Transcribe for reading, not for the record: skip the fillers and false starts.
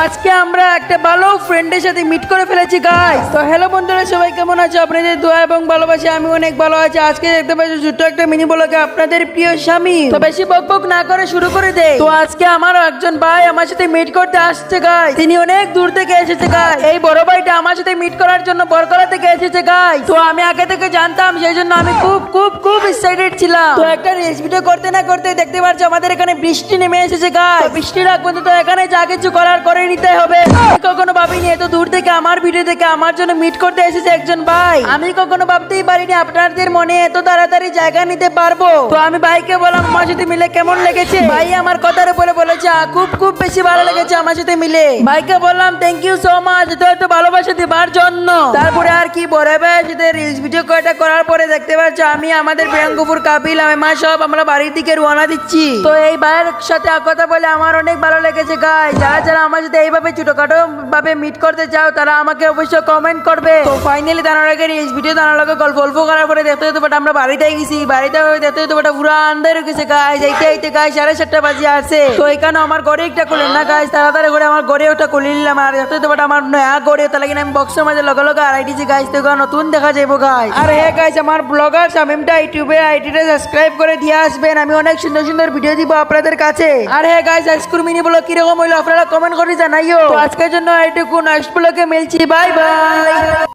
আজকে আমরা একটা ভালো ফ্রেন্ডের সাথে মিট করে ফেলেছি গাইস। তো হ্যালো বন্ধুরা, সবাই কেমন আছো? আপনাদের দোয়া এবং ভালোবাসা আমি অনেক ভালো আছি। আজকে দেখতে পাচ্ছি ছোট্ট একটা মিনি ব্লগে আপনাদের প্রিয় স্বামী। তো বেশি বকবক না করে শুরু করে দেই। তো আজকে আমার একজন ভাই আমার সাথে মিট করতে আসছে গাইস। তিনি অনেক দূর থেকে এসেছে গাইস। এই বড় ভাইটা আমার সাথে মিট করার জন্য বরকলা থেকে এসেছে গাইস। তো আমি আগে থেকে জানতাম, সেই জন্য আমি খুব খুব খুব এক্সাইটেড ছিলাম। তো একটা রিলস ভিডিও করতে না করতে দেখতে পাচ্ছি আমাদের এখানে বৃষ্টি নেমে এসেছে গাইস। বৃষ্টির আগ পর্যন্ত এখানে যা কিছু করার করে নিতে হবে। আমি কখনো ভাবিনি এত দূর থেকে আমার ভিডিও দেখে আমার জন্য মিট করতে এসেছে একজন ভাই। আমি কখনো ভাবতেই পারিনি আপনাদের মনে এত তাড়াতাড়ি জায়গা নিতে পারবো। তো আমি ভাইকে বললাম আমার সাথে মিলে কেমন লেগেছে। ভাই আমার কথার উপরে বলেছে খুব খুব বেশি ভালো লেগেছে আমার সাথে মিলে। ভাইকে বললাম থ্যাংক ইউ সো মাচ এত ভালোবাসা দেবার জন্য। তারপরে আর কি বড় ভাই সাথে রিলস ভিডিও কয়টা করার পরে দেখতে পাচ্ছি আমি আমাদের প্রিয়াঙ্কুপুর কাপিল আমি মা সব আমরা বাড়ির দিকে রওনা দিচ্ছি। তো এই ভাইয়ের সাথে কথা বলে আমার অনেক ভালো লেগেছে গাই। যারা যারা আমার সাথে এইভাবে ছোটখাটো ভাবে মিট করতে চাও তারা আমাকে অবশ্যই কমেন্ট করবে। তো ফাইনালি তার আগে রিলস ভিডিও তার লগে গল্প করার পরে দেখতে হতে বাট আমরা বাড়িতে গেছি। বাড়িতে দেখতে হতে বাট পুরো আন্ধার হয়ে গেছে গাইস। এইতে গাইস 7:30 বাজে আসছে। তো এখানে আমার ঘরে একটা খুলেন না গাইস, তাড়াতাড়ি করে আমার ঘরে ওটা খুলে নিলাম। আর দেখতে হতে বাট আমার নয়া ঘরে তাহলে কিনা আমি বক্সের মাঝে লগে আড়াইটিছি গাইস। তো নতুন দেখা যাবো গাইস। আর হ্যাঁ গাইস, আমার ব্লগার শামিমটা ইউটিউবে আইডিটা সাবস্ক্রাইব করে দিয়ে আসবেন। আমি অনেক সুন্দর সুন্দর ভিডিও দিব আপনাদের কাছে। আর হ্যাঁ গাইস, আজকের মিনি ব্লগ কিরকম হইলো আপনারা কমেন্ট করে জানাইও। তো আজকের জন্য এইটুকু, নেক্সট ব্লগে মিলছি। Bye bye.